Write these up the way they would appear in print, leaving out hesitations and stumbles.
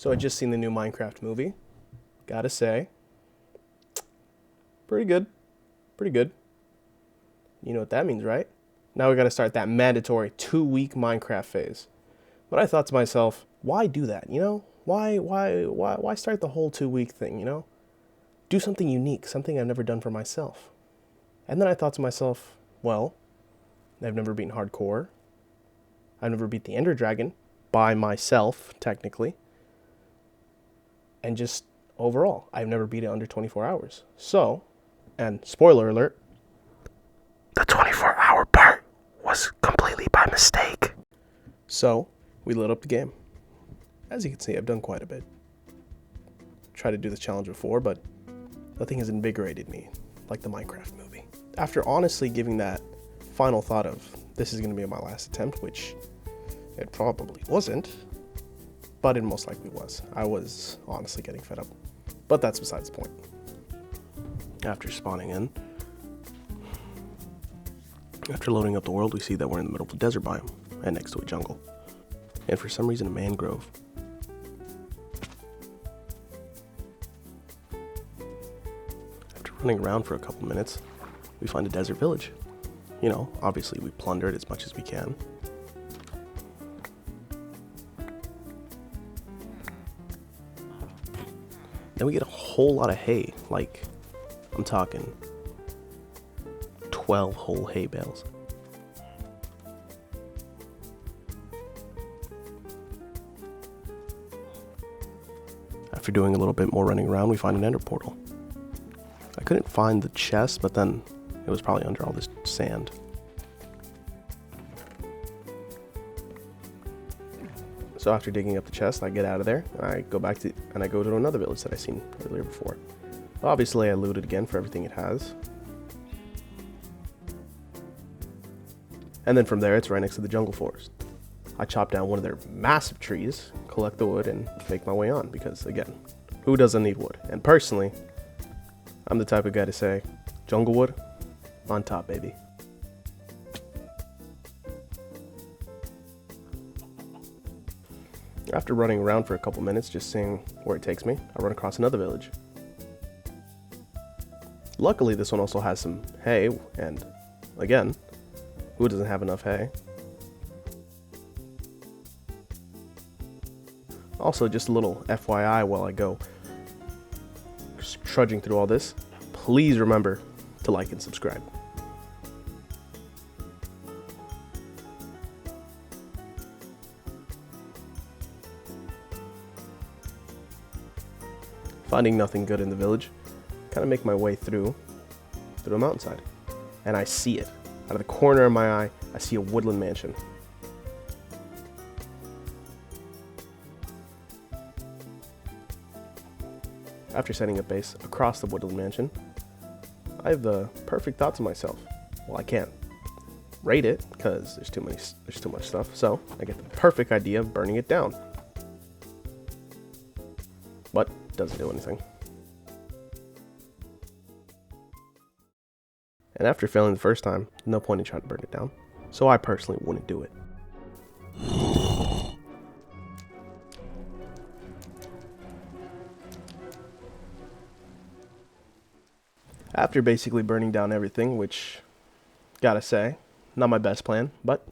So I just seen the new Minecraft movie. Gotta say, pretty good. Pretty good. You know what that means, right? Now we gotta start that mandatory 2-week Minecraft phase. But I thought to myself, why do that, you know? Why start the whole 2-week thing, you know? Do something unique, something I've never done for myself. And then I thought to myself, well, I've never beaten hardcore. I've never beat the Ender Dragon by myself, technically. And just overall, I've never beat it under 24 hours. So, and spoiler alert, the 24-hour part was completely by mistake. So, we lit up the game. As you can see, I've done quite a bit. Tried to do this challenge before, but nothing has invigorated me like the Minecraft movie. After honestly giving that final thought of, this is going to be my last attempt, which it probably wasn't, but it most likely was. I was honestly getting fed up. But that's besides the point. After spawning in, after loading up the world, we see that we're in the middle of a desert biome and next to a jungle. And for some reason, a mangrove. After running around for a couple minutes, we find a desert village. You know, obviously we plunder it as much as we can. Then we get a whole lot of hay, like, I'm talking 12 whole hay bales. After doing a little bit more running around, we find an ender portal. I couldn't find the chest, but then it was probably under all this sand. So after digging up the chest, I get out of there, and I go to another village that I seen earlier before. Obviously, I looted again for everything it has. And then from there, it's right next to the jungle forest. I chop down one of their massive trees, collect the wood, and make my way on, because again, who doesn't need wood? And personally, I'm the type of guy to say, jungle wood, on top, baby. After running around for a couple minutes, just seeing where it takes me, I run across another village. Luckily, this one also has some hay, and again, who doesn't have enough hay? Also, just a little FYI while I go trudging through all this, please remember to like and subscribe. Finding nothing good in the village, kind of make my way through a mountainside, and I see it. Out of the corner of my eye, I see a woodland mansion. After setting up base across the woodland mansion, I have the perfect thought to myself. Well, I can't raid it because there's too much stuff, so I get the perfect idea of burning it down. But it doesn't do anything. And after failing the first time, no point in trying to burn it down, so I personally wouldn't do it. After basically burning down everything, which, gotta say, not my best plan, but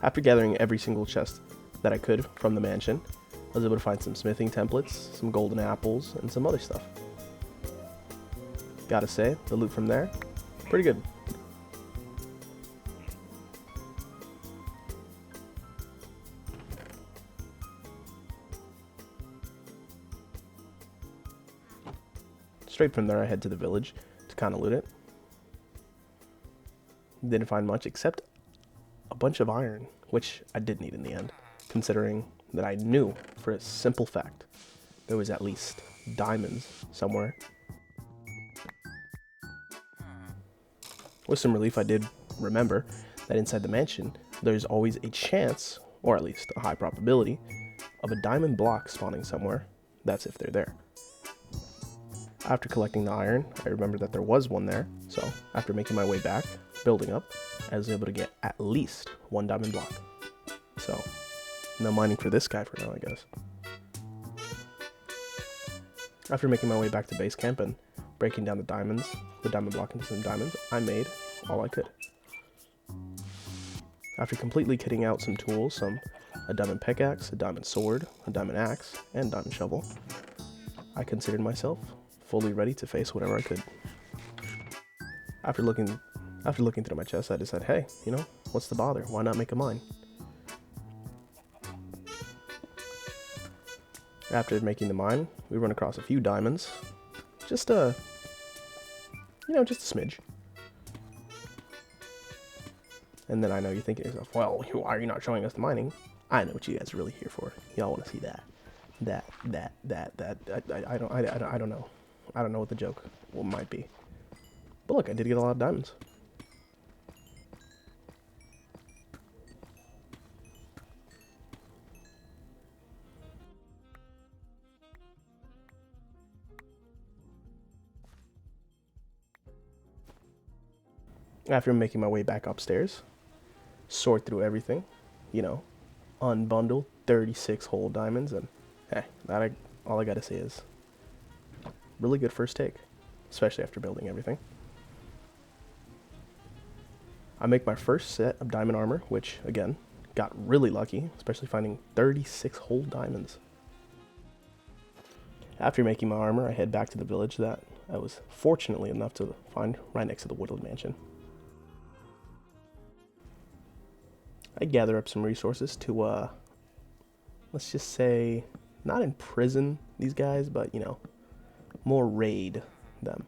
after gathering every single chest that I could from the mansion, I was able to find some smithing templates, some golden apples, and some other stuff. Gotta say, the loot from there, pretty good. Straight from there, I head to the village to kind of loot it. Didn't find much except a bunch of iron, which I did need in the end, considering that I knew for a simple fact there was at least diamonds somewhere. With some relief, I did remember that inside the mansion, there's always a chance, or at least a high probability, of a diamond block spawning somewhere. That's if they're there. After collecting the iron, I remembered that there was one there, so after making my way back, building up, I was able to get at least one diamond block. So, No mining for this guy for now, I guess. After making my way back to base camp and breaking down the diamond block into some diamonds, I made all I could. After completely kitting out some tools, a diamond pickaxe, a diamond sword, a diamond axe, and diamond shovel, I considered myself fully ready to face whatever I could. After looking through my chest, I decided, hey, you know, what's the bother? Why not make a mine? After making the mine, we run across a few diamonds. Just a smidge. And then I know you're thinking to yourself, well, why are you not showing us the mining? I know what you guys are really here for. Y'all want to see that. I don't know. I don't know what the joke might be. But look, I did get a lot of diamonds. After making my way back upstairs, sort through everything, you know, unbundle 36 whole diamonds, and hey, all I gotta say is really good first take, especially after building everything. I make my first set of diamond armor, which again got really lucky, especially finding 36 whole diamonds. After making my armor, I head back to the village that I was fortunately enough to find right next to the Woodland Mansion. I gather up some resources to, let's just say, not imprison these guys, but, you know, more raid them.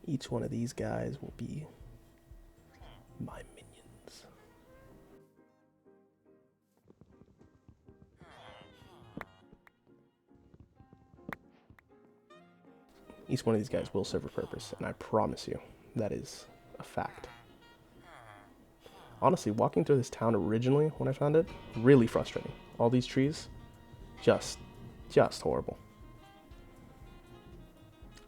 Each one of these guys will be my minions. Each one of these guys will serve a purpose, and I promise you, that is a fact. Honestly, walking through this town originally, when I found it, really frustrating. All these trees, just horrible.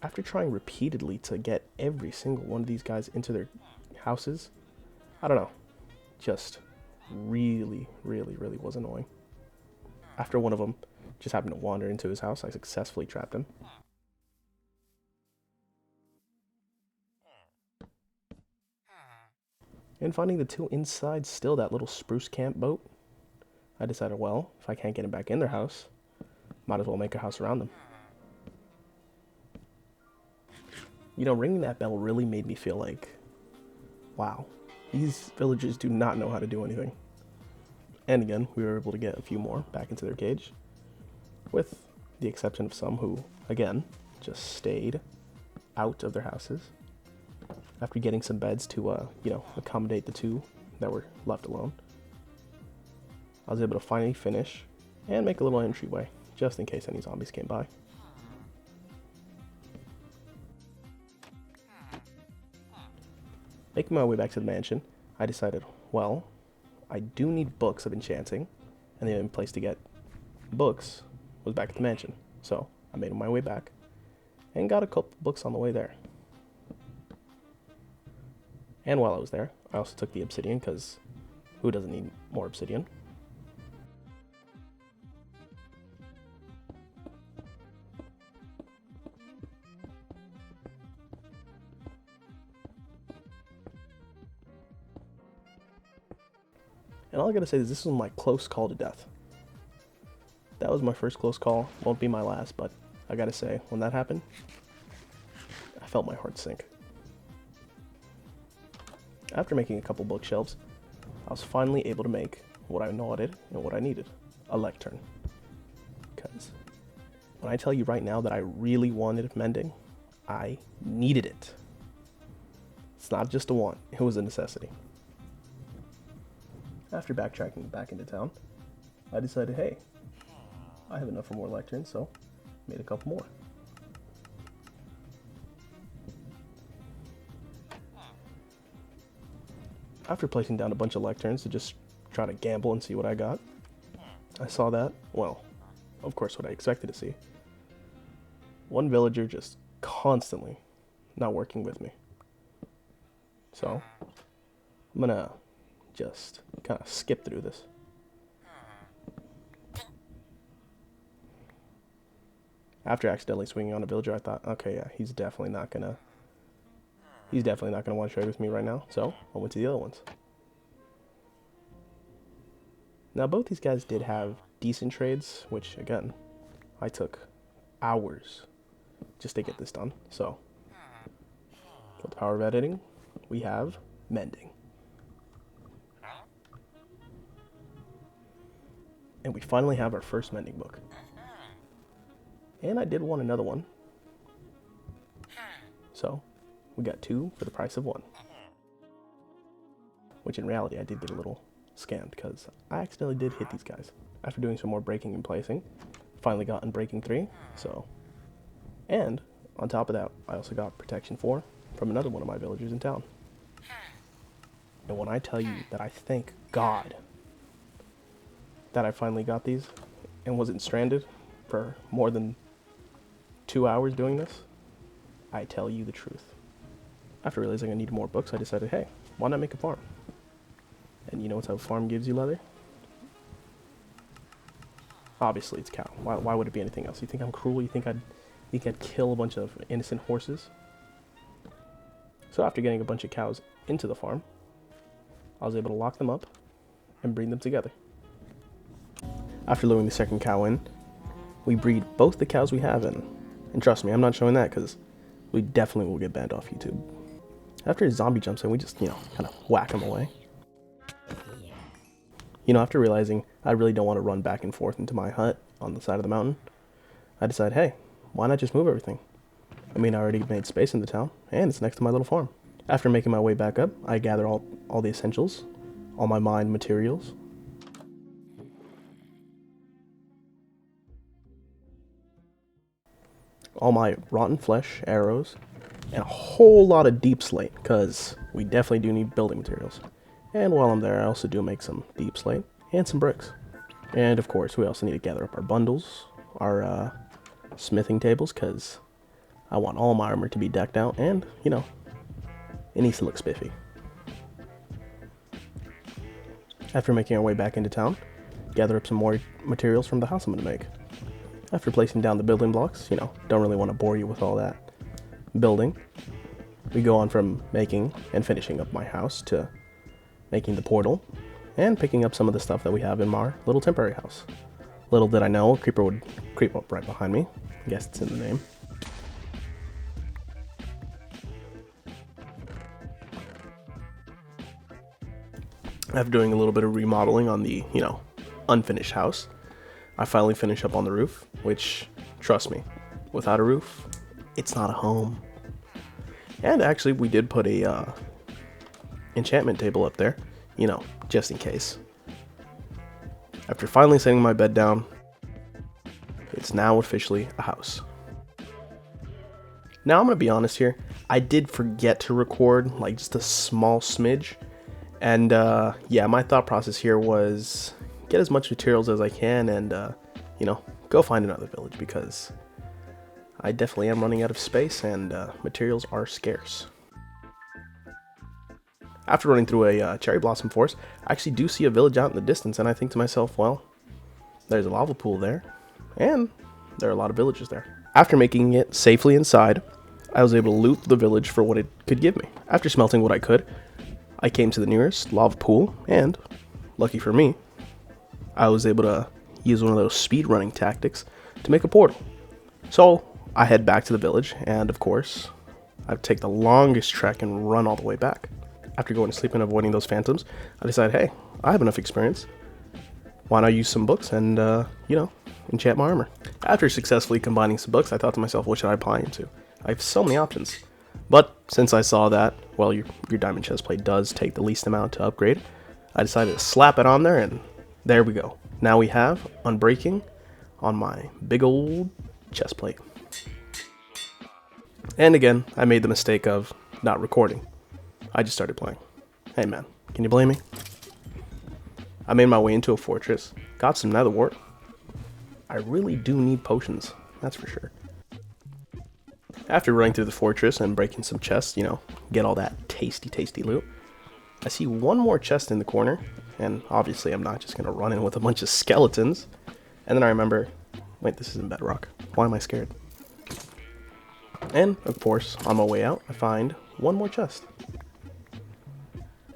After trying repeatedly to get every single one of these guys into their houses, I don't know, just really was annoying. After one of them just happened to wander into his house, I successfully trapped him. And finding the two inside still that little spruce camp boat, I decided, well, if I can't get them back in their house, might as well make a house around them. You know, ringing that bell really made me feel like, wow, these villagers do not know how to do anything. And again, we were able to get a few more back into their cage, with the exception of some who, again, just stayed out of their houses. After getting some beds to, accommodate the two that were left alone, I was able to finally finish and make a little entryway, just in case any zombies came by. Making my way back to the mansion, I decided, well, I do need books of enchanting, and the only place to get books was back at the mansion. So I made my way back and got a couple books on the way there. And while I was there, I also took the obsidian, because who doesn't need more obsidian? And all I gotta say is this was my close call to death. That was my first close call, won't be my last, but I gotta say, when that happened, I felt my heart sink. After making a couple bookshelves, I was finally able to make what I wanted and what I needed, a lectern. Because when I tell you right now that I really wanted mending, I needed it. It's not just a want, it was a necessity. After backtracking back into town, I decided, hey, I have enough for more lecterns, so made a couple more. After placing down a bunch of lecterns to just try to gamble and see what I got, I saw that, well, of course what I expected to see. One villager just constantly not working with me. So, I'm gonna just kind of skip through this. After accidentally swinging on a villager, I thought, okay, yeah, he's definitely not gonna want to trade with me right now. So I went to the other ones. Now both these guys did have decent trades, which again, I took hours just to get this done. So with the power of editing, we have mending. And we finally have our first mending book. And I did want another one. So we got 2 for the price of 1. Which in reality I did get a little scammed because I accidentally did hit these guys. After doing some more breaking and placing, finally got Unbreaking 3. So, and on top of that, I also got Protection 4 from another one of my villagers in town. And when I tell you that I thank God that I finally got these and wasn't stranded for more than 2 hours doing this, I tell you the truth. After realizing I needed more books, I decided, hey, why not make a farm? And you know what type of farm gives you leather? Obviously, it's cow. Why would it be anything else? You think I'm cruel? You think I'd kill a bunch of innocent horses? So after getting a bunch of cows into the farm, I was able to lock them up and breed them together. After luring the second cow in, we breed both the cows we have in. And trust me, I'm not showing that because we definitely will get banned off YouTube. After a zombie jumps in, we just, kind of whack him away. After realizing I really don't want to run back and forth into my hut on the side of the mountain, I decided, hey, why not just move everything? I mean, I already made space in the town, and it's next to my little farm. After making my way back up, I gathered all the essentials, all my mined materials. All my rotten flesh, arrows, and a whole lot of deep slate, because we definitely do need building materials. And while I'm there, I also do make some deep slate and some bricks. And of course, we also need to gather up our bundles, our smithing tables, because I want all my armor to be decked out, and, it needs to look spiffy. After making our way back into town, gather up some more materials from the house I'm going to make. After placing down the building blocks, don't really want to bore you with all that building, we go on from making and finishing up my house to making the portal and picking up some of the stuff that we have in our little temporary house. Little did I know, a creeper would creep up right behind me. I guess it's in the name. After doing a little bit of remodeling on the, unfinished house, I finally finish up on the roof, which, trust me, without a roof, it's not a home. And actually, we did put a enchantment table up there, just in case. After finally setting my bed down, it's now officially a house. Now I'm going to be honest here, I did forget to record, just a small smidge. And yeah, my thought process here was get as much materials as I can and, go find another village because I definitely am running out of space and materials are scarce. After running through a cherry blossom forest, I actually do see a village out in the distance and I think to myself, well, there's a lava pool there and there are a lot of villagers there. After making it safely inside, I was able to loot the village for what it could give me. After smelting what I could, I came to the nearest lava pool and, lucky for me, I was able to use one of those speed running tactics to make a portal. So I head back to the village and of course I take the longest trek and run all the way back. After going to sleep and avoiding those phantoms, I decided, hey, I have enough experience. Why not use some books and, enchant my armor? After successfully combining some books, I thought to myself, what should I apply into? I have so many options. But since I saw that, well, your diamond chestplate does take the least amount to upgrade, I decided to slap it on there and there we go. Now we have Unbreaking on my big old chestplate. And again, I made the mistake of not recording. I just started playing. Hey man, can you blame me? I made my way into a fortress, got some nether wart. I really do need potions, that's for sure. After running through the fortress and breaking some chests, get all that tasty loot, I see one more chest in the corner, and obviously I'm not just going to run in with a bunch of skeletons. And then I remember, wait, this isn't bedrock. Why am I scared? And, of course, on my way out, I find one more chest.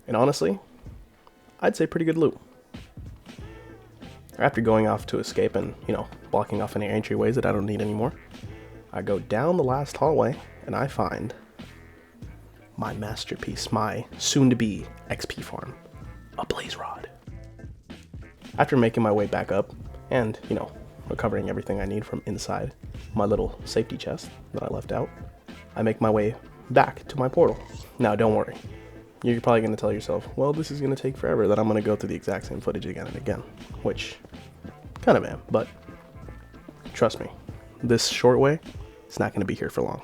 And honestly, I'd say pretty good loot. After going off to escape and, blocking off any entryways that I don't need anymore, I go down the last hallway and I find my masterpiece, my soon-to-be XP farm, a blaze rod. After making my way back up and, recovering everything I need from inside my little safety chest that I left out, I make my way back to my portal. Now, don't worry. You're probably going to tell yourself, well, this is going to take forever, that I'm going to go through the exact same footage again and again, which kind of am, but trust me, this short way, it's not going to be here for long.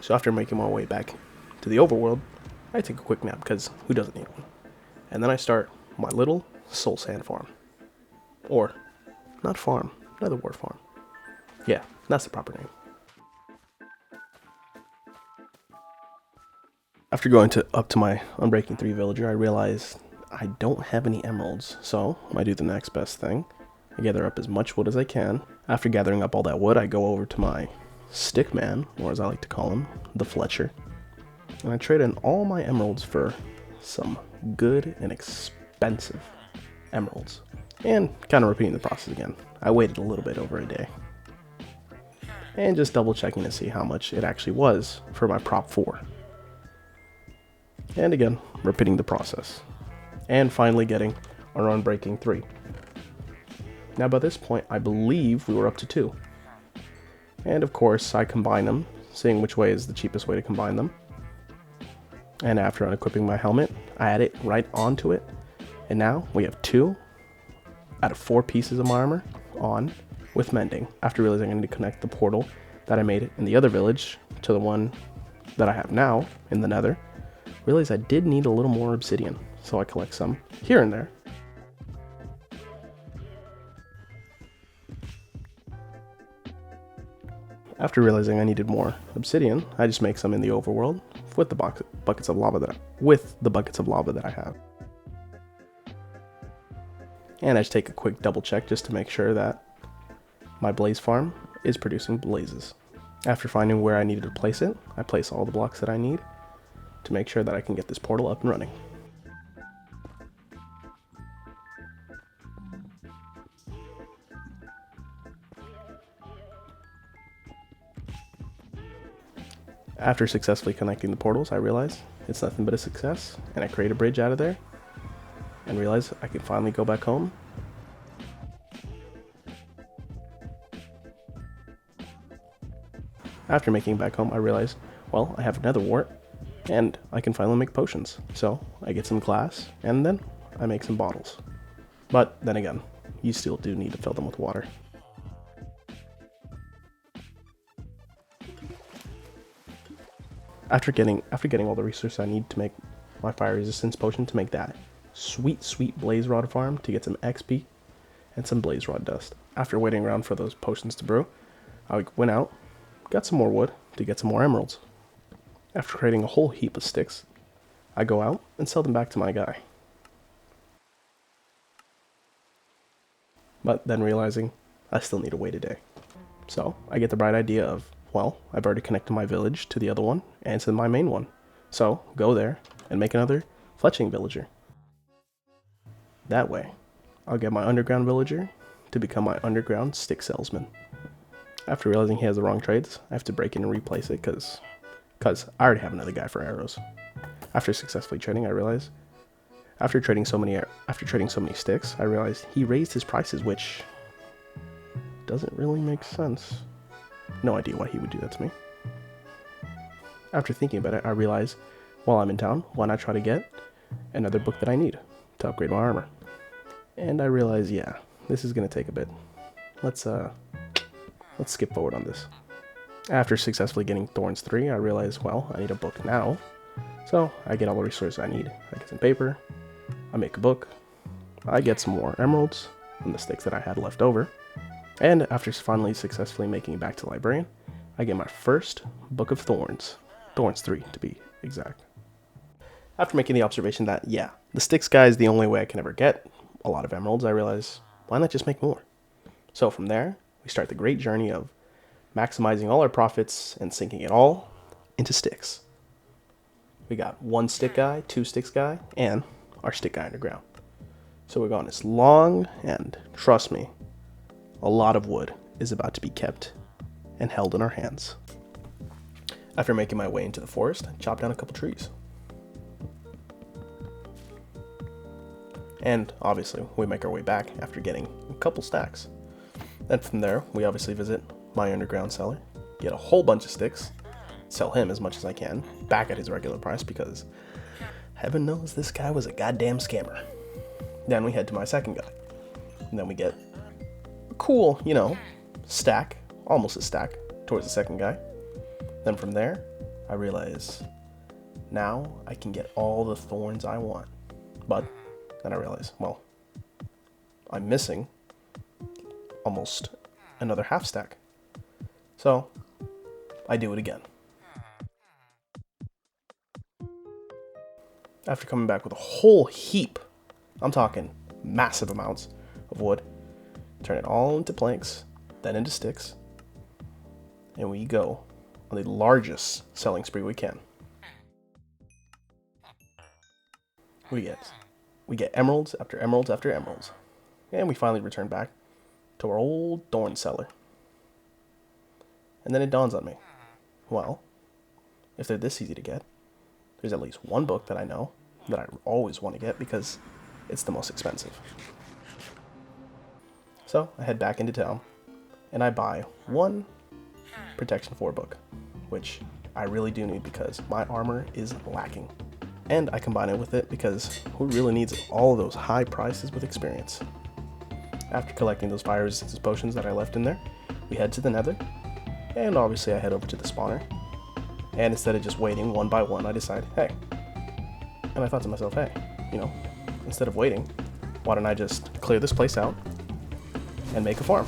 So after making my way back to the overworld, I take a quick nap, because who doesn't need one? And then I start my little soul sand farm. Or, not farm, another word farm. Yeah, that's the proper name. After going up to my Unbreaking 3 villager, I realize I don't have any emeralds, so I do the next best thing. I gather up as much wood as I can. After gathering up all that wood, I go over to my stick man, or as I like to call him, the Fletcher. And I trade in all my emeralds for some good and expensive emeralds. And kind of repeating the process again. I waited a little bit over a day. And just double checking to see how much it actually was for my prop 4. And again, repeating the process. And finally getting our Unbreaking 3. Now by this point, I believe we were up to 2. And of course, I combine them, seeing which way is the cheapest way to combine them. And after unequipping my helmet, I add it right onto it. And now we have 2 out of 4 pieces of my armor on with mending. After realizing I need to connect the portal that I made in the other village to the one that I have now in the nether, realized I did need a little more obsidian. So I collect some here and there. After realizing I needed more obsidian, I just make some in the overworld with the buckets of lava that I have. And I just take a quick double check just to make sure that my blaze farm is producing blazes. After finding where I needed to place it, I place all the blocks that I need to make sure that I can get this portal up and running. After successfully connecting the portals, I realize it's nothing but a success, and I create a bridge out of there, and realize I can finally go back home. After making it back home, I realize, well, I have another wart, and I can finally make potions. So I get some glass, and then I make some bottles. But then again, you still do need to fill them with water. After getting all the resources I need to make my fire resistance potion to make that sweet blaze rod farm to get some XP and some blaze rod dust. After waiting around for those potions to brew, I went out, got some more wood to get some more emeralds. After creating a whole heap of sticks, I go out and sell them back to my guy. But then realizing I still need to wait a day. So I get the bright idea of, well, I've already connected my village to the other one and to my main one. So go there and make another fletching villager. That way, I'll get my underground villager to become my underground stick salesman. After realizing he has the wrong trades, I have to break in and replace it because I already have another guy for arrows. After successfully trading, I realized after trading so many sticks, I realized he raised his prices, which doesn't really make sense. No idea why he would do that to me. After thinking about it, I realized while I'm in town, why not try to get another book that I need to upgrade my armor? And I realized, yeah, this is gonna take a bit. Let's skip forward on this. After successfully getting Thorns 3, I realized, well, I need a book now. So I get all the resources I need. I get some paper, I make a book, I get some more emeralds from the sticks that I had left over. And after finally successfully making it back to the librarian, I get my first Book of Thorns. Thorns 3, to be exact. After making the observation that, yeah, the sticks guy is the only way I can ever get a lot of emeralds, I realize, why not just make more? So from there, we start the great journey of maximizing all our profits and sinking it all into sticks. We got 1 stick guy, 2 sticks guy, and our stick guy underground. So we're going this long, and trust me, a lot of wood is about to be kept and held in our hands. After making my way into the forest, I chopped down a couple trees. And obviously, we make our way back after getting a couple stacks. Then from there, we obviously visit my underground cellar, get a whole bunch of sticks, sell him as much as I can, back at his regular price because heaven knows this guy was a goddamn scammer. Then we head to my second guy. And then we get a cool, stack, almost a stack, towards the second guy. Then from there, I realize now I can get all the thorns I want. But then I realize, well, I'm missing almost another half stack. So I do it again. After coming back with a whole heap, I'm talking massive amounts of wood, turn it all into planks, then into sticks, and we go on the largest selling spree we can. We get emeralds after emeralds after emeralds, and we finally return back to our old thorn cellar. And then it dawns on me, well, if they're this easy to get, there's at least one book that I know that I always want to get because it's the most expensive. So I head back into town and I buy 1 Protection 4 book, which I really do need because my armor is lacking. And I combine it with it because who really needs all of those high prices with experience? After collecting those fire resistance potions that I left in there, we head to the nether, and obviously I head over to the spawner. And instead of just waiting one by one, I decide, hey, and I thought to myself, hey, instead of waiting, why don't I just clear this place out and make a farm?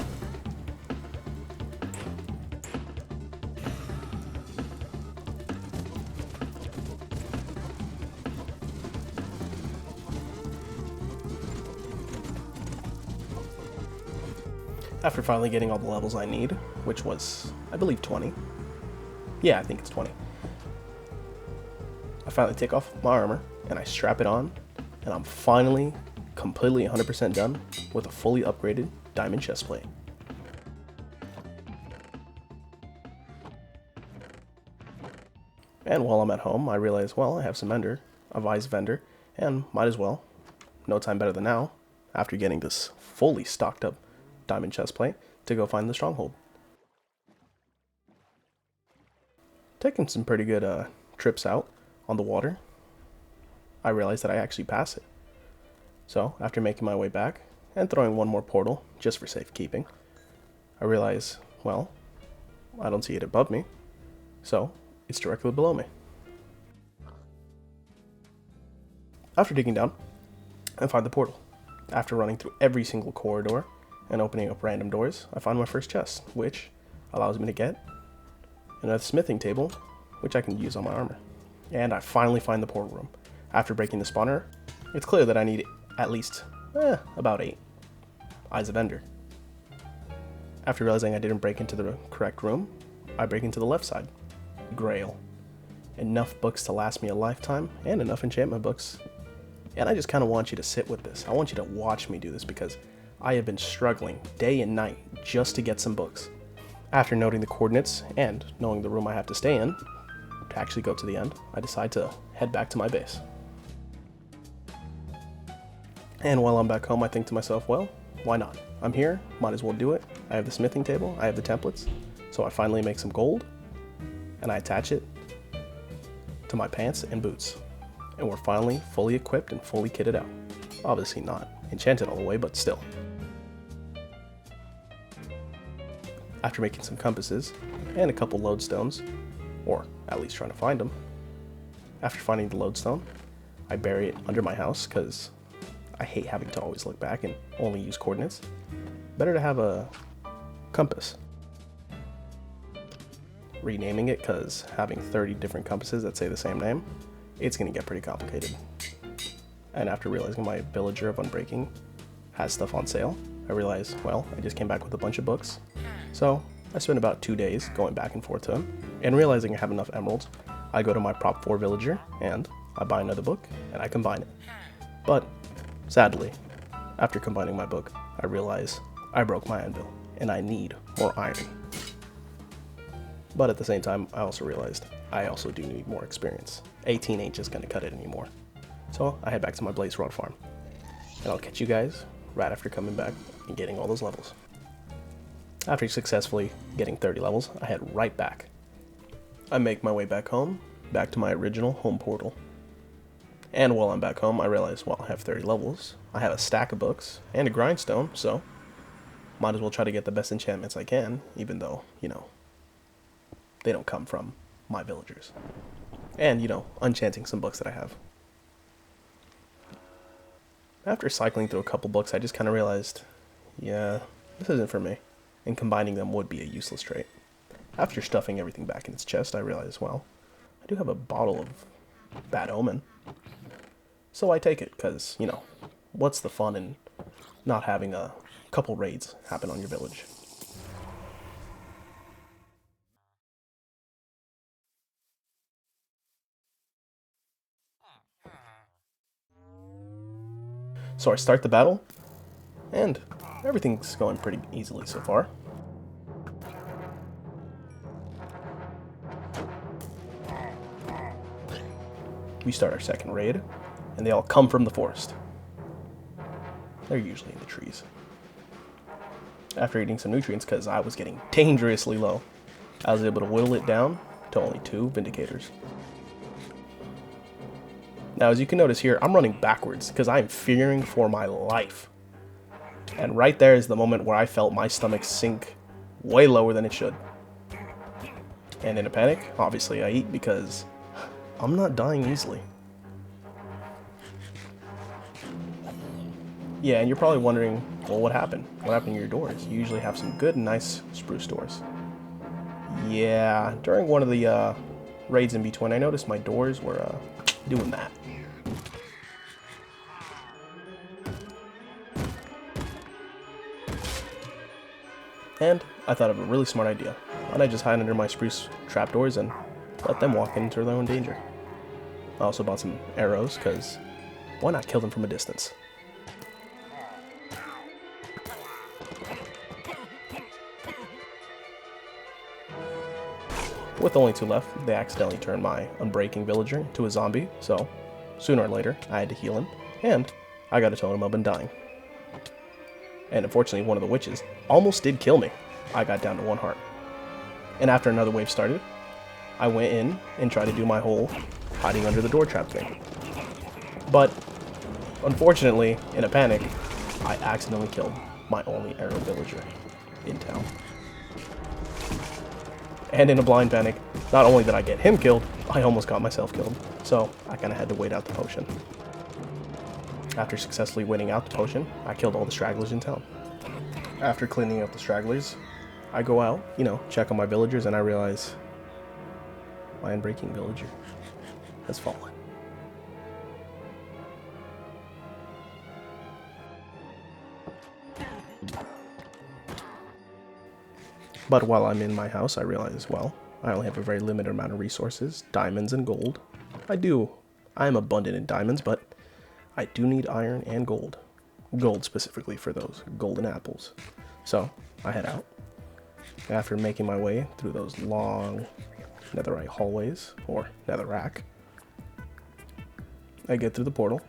After finally getting all the levels I need, which was, I believe, 20. Yeah, I think it's 20. I finally take off my armor and I strap it on, and I'm finally completely 100% done with a fully upgraded diamond chestplate. And while I'm at home, I realize, well, I have some ender, a vice vendor, and might as well, no time better than now, after getting this fully stocked up diamond chestplate, to go find the stronghold. Taking some pretty good trips out on the water, I realized that I actually pass it. So after making my way back and throwing one more portal just for safekeeping, I realize, well, I don't see it above me, so it's directly below me. After digging down, I find the portal. After running through every single corridor and opening up random doors, I find my first chest, which allows me to get another smithing table, which I can use on my armor. And I finally find the portal room. After breaking the spawner, it's clear that I need at least about 8 Eyes of Ender. After realizing I didn't break into the correct room, I break into the left side. Grail. Enough books to last me a lifetime, and enough enchantment books. And I just kind of want you to sit with this. I want you to watch me do this because I have been struggling day and night just to get some books. After noting the coordinates and knowing the room I have to stay in, to actually go to the end, I decide to head back to my base. And while I'm back home, I think to myself, well, why not? I'm here, might as well do it. I have the smithing table, I have the templates, so I finally make some gold, and I attach it to my pants and boots. And we're finally fully equipped and fully kitted out. Obviously not enchanted all the way, but still. After making some compasses and a couple lodestones, or at least trying to find them, after finding the lodestone, I bury it under my house because I hate having to always look back and only use coordinates. Better to have a compass. Renaming it because having 30 different compasses that say the same name, it's going to get pretty complicated. And after realizing my villager of Unbreaking has stuff on sale, I realized, well, I just came back with a bunch of books, so I spend about 2 days going back and forth to him, and realizing I have enough emeralds, I go to my prop 4 villager, and I buy another book, and I combine it. But, sadly, after combining my book, I realize I broke my anvil, and I need more iron. But at the same time, I also realized I also do need more experience. 18 ain't just gonna cut it anymore. So I head back to my blaze rod farm. And I'll catch you guys right after coming back and getting all those levels. After successfully getting 30 levels, I head right back. I make my way back home, back to my original home portal. And while I'm back home, I realize, well, I have 30 levels, I have a stack of books, and a grindstone, so might as well try to get the best enchantments I can, even though, they don't come from my villagers. And, enchanting some books that I have. After cycling through a couple books, I just kind of realized, yeah, this isn't for me, and combining them would be a useless trait. After stuffing everything back in its chest, I realized, well, I do have a bottle of Bad Omen. So I take it, because, what's the fun in not having a couple raids happen on your village? So I start the battle, and everything's going pretty easily so far. We start our second raid, and they all come from the forest. They're usually in the trees. After eating some nutrients, because I was getting dangerously low, I was able to whittle it down to only 2 Vindicators. Now, as you can notice here, I'm running backwards because I'm fearing for my life. And right there is the moment where I felt my stomach sink way lower than it should. And in a panic, obviously I eat because I'm not dying easily. Yeah, and you're probably wondering, well, what happened? What happened to your doors? You usually have some good, nice spruce doors. Yeah, during one of the raids in between, I noticed my doors were doing that. And I thought of a really smart idea. Why don't I just hide under my spruce trapdoors and let them walk into their own danger? I also bought some arrows, because why not kill them from a distance? With only 2 left, they accidentally turned my unbreaking villager into a zombie, so sooner or later I had to heal him, and I got a totem of him dying. And unfortunately, one of the witches almost did kill me. I got down to 1 heart. And after another wave started, I went in and tried to do my whole hiding under the door trap thing. But unfortunately, in a panic, I accidentally killed my only arrow villager in town. And in a blind panic, not only did I get him killed, I almost got myself killed. So I kind of had to wait out the potion. After successfully waiting out the potion, I killed all the stragglers in town. After cleaning up the stragglers, I go out, check on my villagers, and I realize my unbreaking villager has fallen. But while I'm in my house, I realize, well, I only have a very limited amount of resources, diamonds and gold. I am abundant in diamonds, but I do need iron and gold. Gold specifically for those golden apples. So I head out. After making my way through those long netherite hallways, or netherrack, I get through the portal,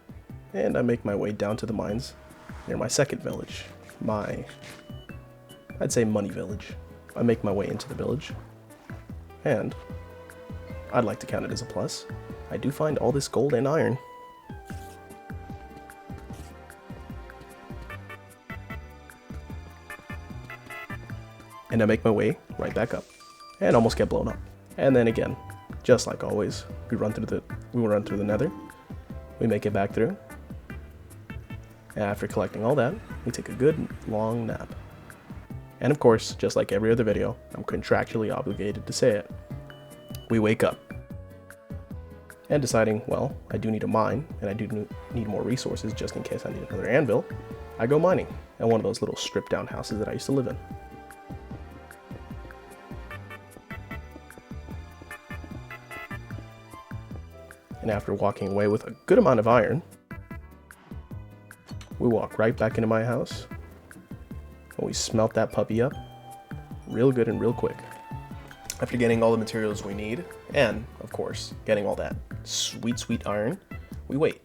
and I make my way down to the mines near my second village. I'd say money village. I make my way into the village, and I'd like to count it as a plus. I do find all this gold and iron. And I make my way right back up, and almost get blown up. And then again, just like always, we run through the nether, we make it back through, and after collecting all that, we take a good long nap. And of course, just like every other video, I'm contractually obligated to say it. We wake up. And deciding, well, I do need a mine, and I do need more resources just in case I need another anvil, I go mining at one of those little stripped down houses that I used to live in. And after walking away with a good amount of iron, we walk right back into my house. And we smelt that puppy up real good and real quick. After getting all the materials we need, and, of course, getting all that sweet, sweet iron, we wait.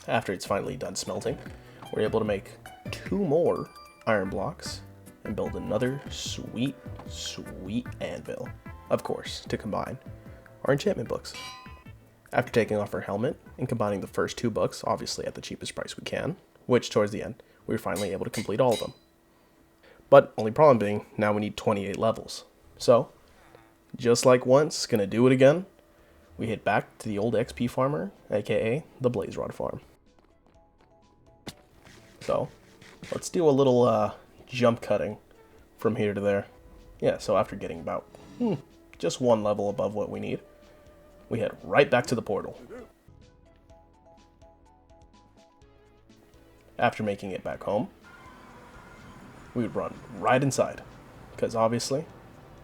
After it's finally done smelting, we're able to make 2 more iron blocks and build another sweet, sweet anvil, of course, to combine our enchantment books. After taking off our helmet and combining the first 2 books, obviously at the cheapest price we can, which towards the end, we were finally able to complete all of them. But only problem being, now we need 28 levels. So, just like once, gonna do it again. We hit back to the old XP farmer, aka the Blaze Rod farm. So, let's do a little jump cutting from here to there. Yeah, so after getting about just 1 level above what we need, we head right back to the portal. After making it back home, we would run right inside, because obviously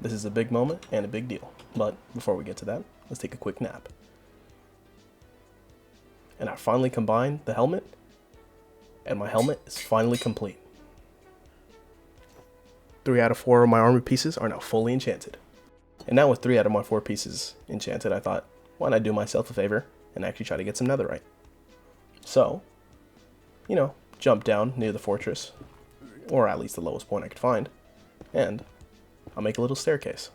this is a big moment and a big deal. But before we get to that, let's take a quick nap. And I finally combined the helmet, and my helmet is finally complete. 3 out of 4 of my armor pieces are now fully enchanted. And now with 3 out of my 4 pieces enchanted, I thought, why not do myself a favor and actually try to get some netherite? So, jump down near the fortress, or at least the lowest point I could find, and I'll make a little staircase.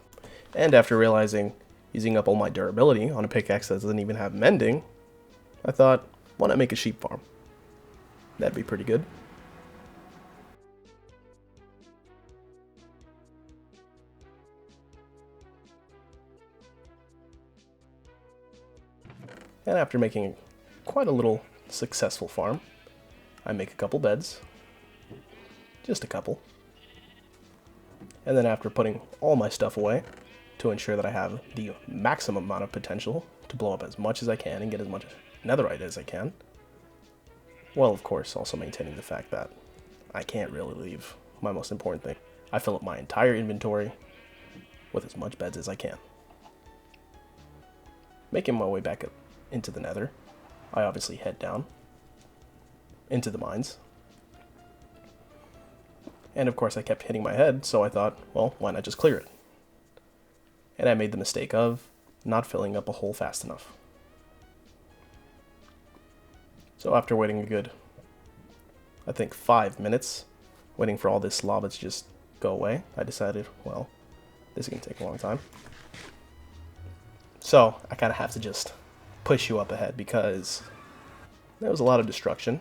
And after realizing using up all my durability on a pickaxe that doesn't even have mending, I thought, why not make a sheep farm? That'd be pretty good. And after making quite a little successful farm, I make a couple beds. Just a couple. And then after putting all my stuff away to ensure that I have the maximum amount of potential to blow up as much as I can and get as much netherite as I can, well, of course, also maintaining the fact that I can't really leave my most important thing. I fill up my entire inventory with as much beds as I can. Making my way back up into the nether, I obviously head down into the mines. And of course I kept hitting my head, so I thought, well, why not just clear it? And I made the mistake of not filling up a hole fast enough. So after waiting a good, I think 5 minutes, waiting for all this lava to just go away, I decided, well, this is going to take a long time. So I kind of have to just push you up ahead because there was a lot of destruction.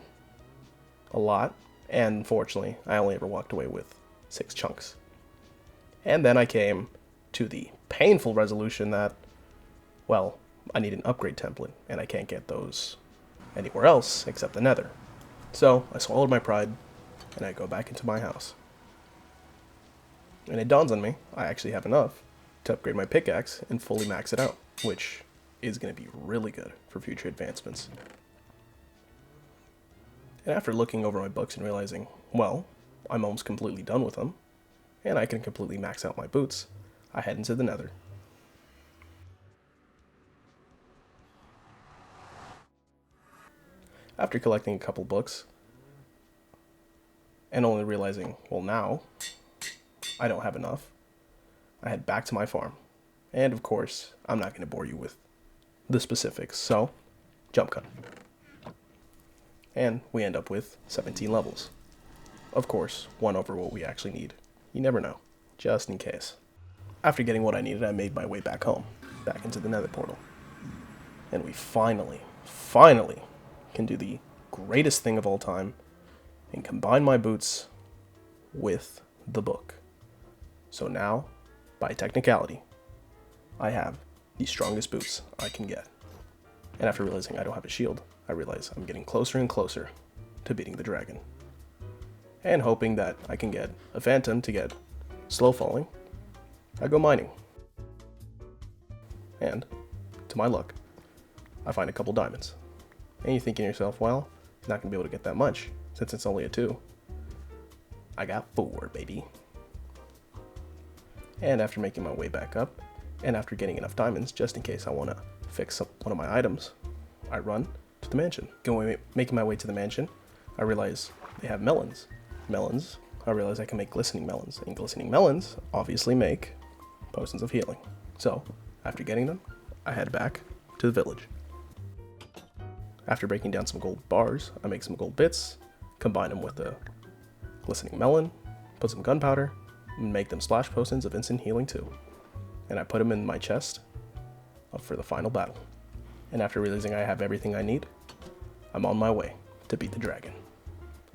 A lot. And unfortunately, I only ever walked away with 6 chunks. And then I came to the painful resolution that, well, I need an upgrade template, and I can't get those anywhere else except the nether. So I swallowed my pride, and I go back into my house. And it dawns on me, I actually have enough to upgrade my pickaxe and fully max it out, which is going to be really good for future advancements. And after looking over my books and realizing, well, I'm almost completely done with them, and I can completely max out my boots, I head into the nether. After collecting a couple books, and only realizing, well, now I don't have enough, I head back to my farm. And of course, I'm not going to bore you with the specifics, so jump cut. And we end up with 17 levels. Of course, 1 over what we actually need. You never know, just in case. After getting what I needed, I made my way back home, back into the nether portal. And we finally can do the greatest thing of all time and combine my boots with the book. So now, by technicality, I have the strongest boots I can get. And after realizing I don't have a shield, I realize I'm getting closer and closer to beating the dragon. And hoping that I can get a phantom to get slow falling, I go mining. And, to my luck, I find a couple diamonds. And you're thinking to yourself, well, he's not going to be able to get that much, since it's only a 2. I got 4, baby. And after making my way back up, and after getting enough diamonds just in case I want to fix one of my items, I run to the mansion. Making my way to the mansion, I realize they have melons. Melons, I realize I can make glistening melons, and glistening melons obviously make potions of healing. So, after getting them, I head back to the village. After breaking down some gold bars, I make some gold bits, combine them with a glistening melon, put some gunpowder, and make them splash potions of instant healing too. And I put them in my chest up for the final battle. And after realizing I have everything I need, I'm on my way to beat the dragon.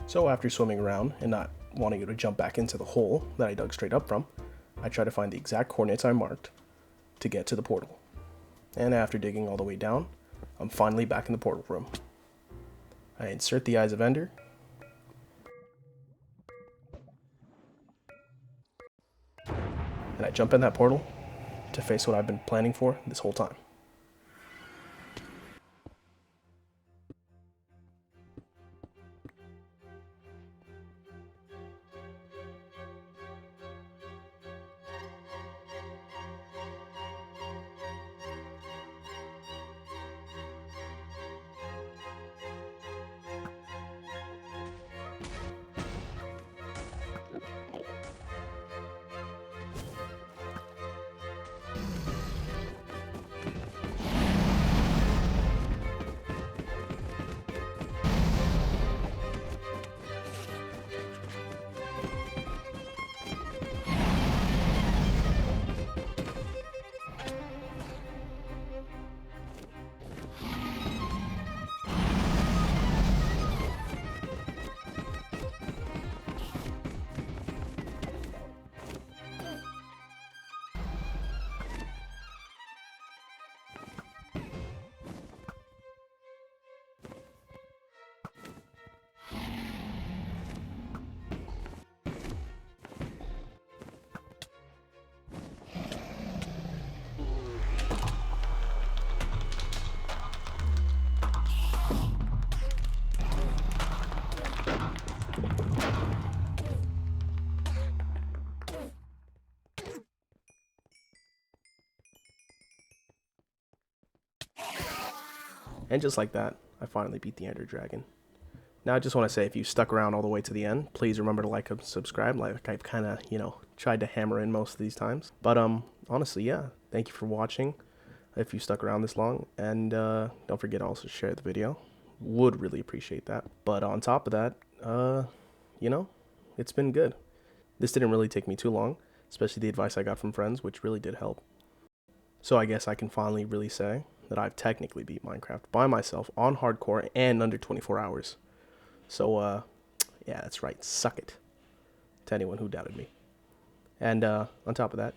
So after swimming around and not wanting to jump back into the hole that I dug straight up from, I try to find the exact coordinates I marked to get to the portal. And after digging all the way down, I'm finally back in the portal room. I insert the Eyes of Ender, and I jump in that portal to face what I've been planning for this whole time. And just like that, I finally beat the Ender Dragon. Now I just want to say, if you stuck around all the way to the end, please remember to like and subscribe, like I've kind of, tried to hammer in most of these times. But honestly, yeah, thank you for watching, if you stuck around this long, and don't forget to also share the video. Would really appreciate that. But on top of that, it's been good. This didn't really take me too long, especially the advice I got from friends, which really did help. So I guess I can finally really say that I've technically beat Minecraft by myself on hardcore and under 24 hours. So, yeah, that's right. Suck it to anyone who doubted me. And on top of that,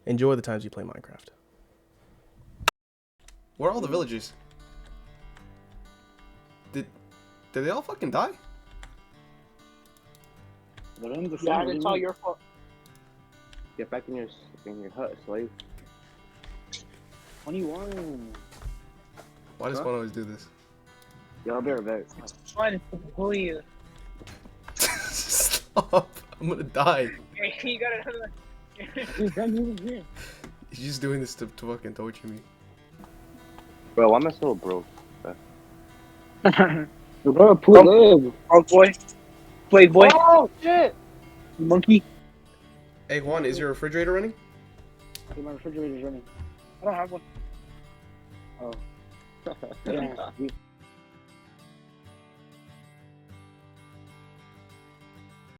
enjoy the times you play Minecraft. Where are all the villagers? Did they all fucking die? Yeah, it's all your fault. Get back in your hut, slave. 21. Why does one always do this? Y'all be right back. It's fun to pull you. Stop! I'm gonna die. You gotta. He's just doing this to fucking torture me. Bro, why am I so broke? Bro, pull up. Oh boy. Playboy. Oh shit! Monkey. Hey Juan, is your refrigerator running? My refrigerator's running. I don't have one. Oh. Yeah.